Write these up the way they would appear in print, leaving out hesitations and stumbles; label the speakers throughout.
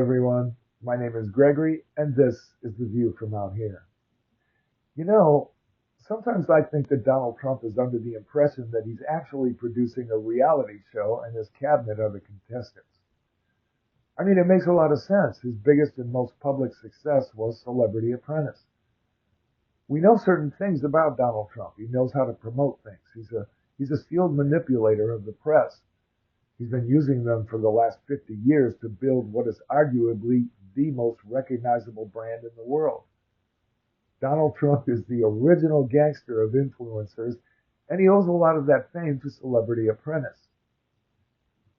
Speaker 1: everyone. My name is Gregory, and this is The View from Out Here. You know, sometimes I think that Donald Trump is under the impression that he's actually producing a reality show and his cabinet are the contestants. I mean, it makes a lot of sense. His biggest and most public success was Celebrity Apprentice. We know certain things about Donald Trump. He knows how to promote things. He's a skilled manipulator of the press. He's been using them for the last 50 years to build what is arguably the most recognizable brand in the world. Donald Trump is the original gangster of influencers, and he owes a lot of that fame to Celebrity Apprentice.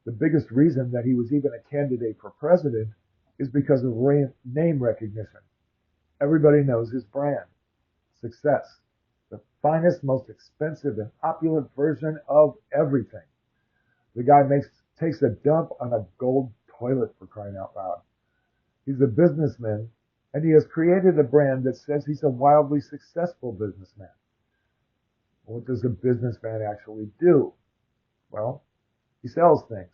Speaker 1: The biggest reason that he was even a candidate for president is because of name recognition. Everybody knows his brand. Success. The finest, most expensive, and opulent version of everything. The guy takes a dump on a gold toilet, for crying out loud. He's a businessman, and he has created a brand that says he's a wildly successful businessman. What does a businessman actually do? Well, he sells things.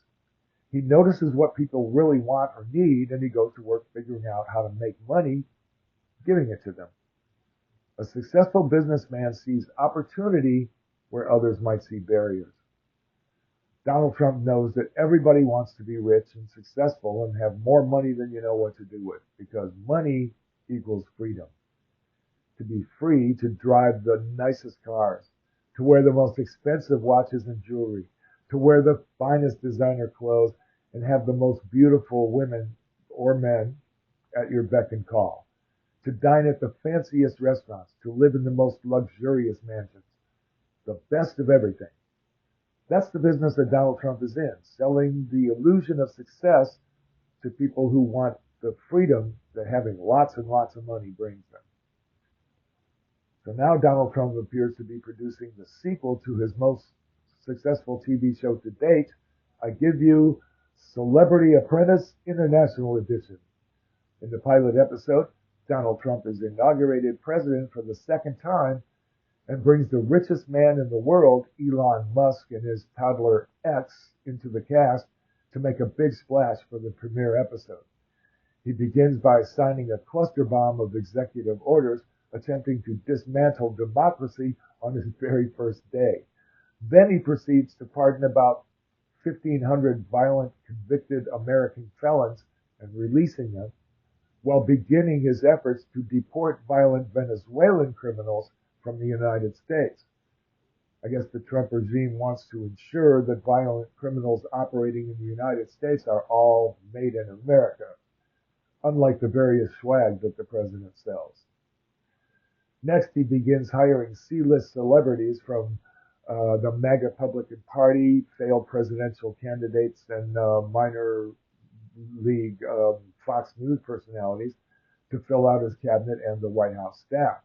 Speaker 1: He notices what people really want or need, and he goes to work figuring out how to make money, giving it to them. A successful businessman sees opportunity where others might see barriers. Donald Trump knows that everybody wants to be rich and successful and have more money than you know what to do with, because money equals freedom. To be free to drive the nicest cars, to wear the most expensive watches and jewelry, to wear the finest designer clothes, and have the most beautiful women or men at your beck and call, to dine at the fanciest restaurants, to live in the most luxurious mansions, the best of everything. That's the business that Donald Trump is in, selling the illusion of success to people who want the freedom that having lots and lots of money brings them. So now Donald Trump appears to be producing the sequel to his most successful TV show to date. I give you Celebrity Apprentice International Edition. In the pilot episode, Donald Trump is inaugurated president for the second time and brings the richest man in the world, Elon Musk, and his toddler X into the cast to make a big splash for the premiere episode. He begins by signing a cluster bomb of executive orders attempting to dismantle democracy on his very first day. Then he proceeds to pardon about 1,500 violent convicted American felons and releasing them, while beginning his efforts to deport violent Venezuelan criminals from the United States. I guess the Trump regime wants to ensure that violent criminals operating in the United States are all made in America, unlike the various swag that the president sells. Next, he begins hiring C-list celebrities from the MAGA Republican Party, failed presidential candidates, and minor league Fox News personalities to fill out his cabinet and the White House staff.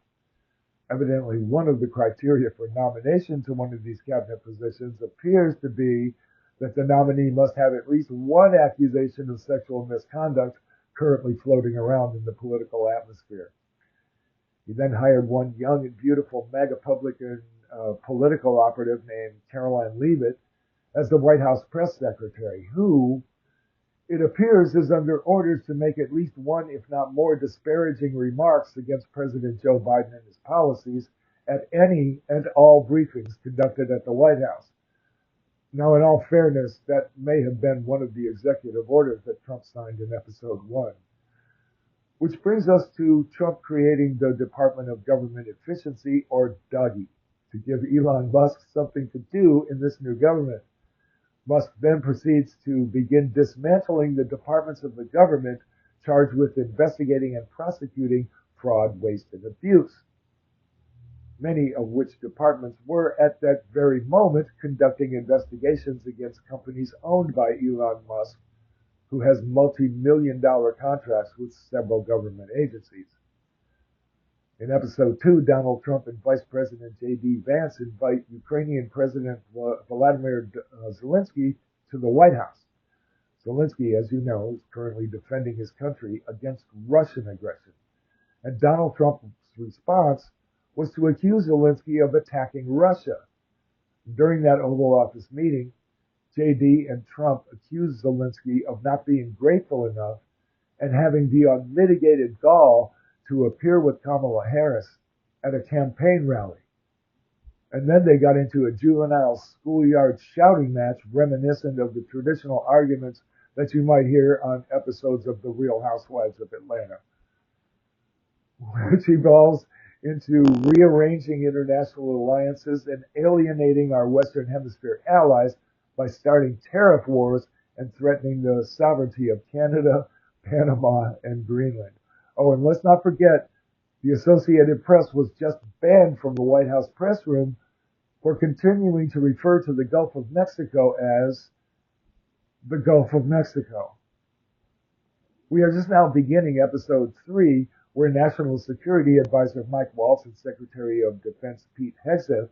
Speaker 1: Evidently, one of the criteria for nomination to one of these cabinet positions appears to be that the nominee must have at least one accusation of sexual misconduct currently floating around in the political atmosphere. He then hired one young and beautiful MAGA Republican political operative named Caroline Leavitt as the White House press secretary, who, it appears, is under orders to make at least one, if not more, disparaging remarks against President Joe Biden and his policies at any and all briefings conducted at the White House. Now, in all fairness, that may have been one of the executive orders that Trump signed in episode 1. Which brings us to Trump creating the Department of Government Efficiency, or DOGE, to give Elon Musk something to do in this new government. Musk then proceeds to begin dismantling the departments of the government charged with investigating and prosecuting fraud, waste, and abuse, many of which departments were at that very moment conducting investigations against companies owned by Elon Musk, who has multi-million-dollar contracts with several government agencies. In episode 2, Donald Trump and Vice President J.D. Vance invite Ukrainian President Vladimir Zelensky to the White House. Zelensky, as you know, is currently defending his country against Russian aggression. And Donald Trump's response was to accuse Zelensky of attacking Russia. During that Oval Office meeting, J.D. and Trump accused Zelensky of not being grateful enough and having the unmitigated gall to appear with Kamala Harris at a campaign rally. And then they got into a juvenile schoolyard shouting match reminiscent of the traditional arguments that you might hear on episodes of The Real Housewives of Atlanta, which evolves into rearranging international alliances and alienating our Western Hemisphere allies by starting tariff wars and threatening the sovereignty of Canada, Panama, and Greenland. Oh, and let's not forget, the Associated Press was just banned from the White House press room for continuing to refer to the Gulf of Mexico as the Gulf of Mexico. We are just now beginning episode 3, where National Security Advisor Mike Waltz and Secretary of Defense Pete Hegseth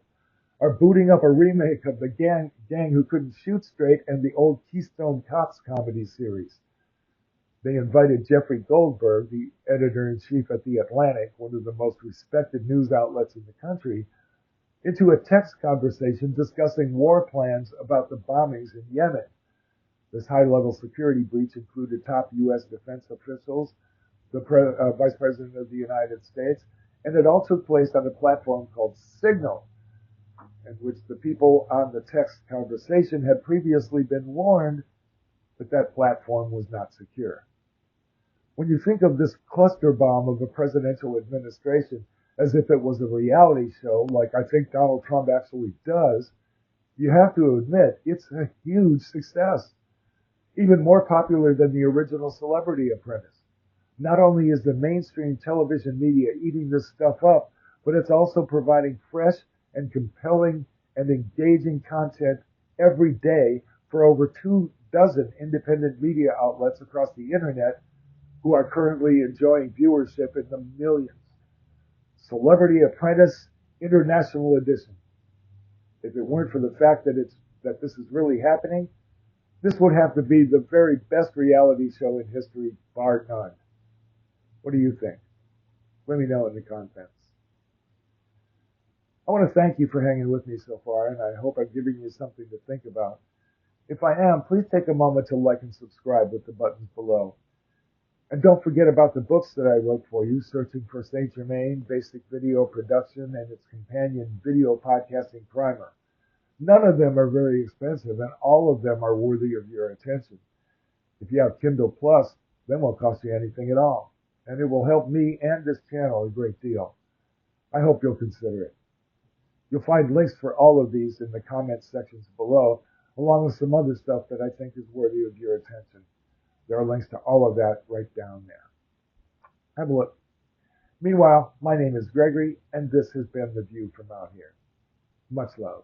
Speaker 1: are booting up a remake of the Gang Who Couldn't Shoot Straight and the old Keystone Cops comedy series. They invited Jeffrey Goldberg, the editor-in-chief at The Atlantic, one of the most respected news outlets in the country, into a text conversation discussing war plans about the bombings in Yemen. This high-level security breach included top U.S. defense officials, the Vice President of the United States, and it all took place on a platform called Signal, in which the people on the text conversation had previously been warned that that platform was not secure. When you think of this cluster bomb of a presidential administration as if it was a reality show, like I think Donald Trump actually does, you have to admit it's a huge success. Even more popular than the original Celebrity Apprentice. Not only is the mainstream television media eating this stuff up, but it's also providing fresh and compelling and engaging content every day for over 24 independent media outlets across the internet who are currently enjoying viewership in the millions. Celebrity Apprentice International Edition. If it weren't for the fact that this is really happening, this would have to be the very best reality show in history, bar none. What do you think? Let me know in the comments. I want to thank you for hanging with me so far, and I hope I'm giving you something to think about. If I am, please take a moment to like and subscribe with the buttons below. And don't forget about the books that I wrote for you, Searching for St. Germaine, Basic Video Production, and its companion Video Podcasting Primer. None of them are very expensive, and all of them are worthy of your attention. If you have Kindle Plus, then won't cost you anything at all, and it will help me and this channel a great deal. I hope you'll consider it. You'll find links for all of these in the comments sections below, along with some other stuff that I think is worthy of your attention. There are links to all of that right down there. Have a look. Meanwhile, my name is Gregory, and this has been The View from Out Here. Much love.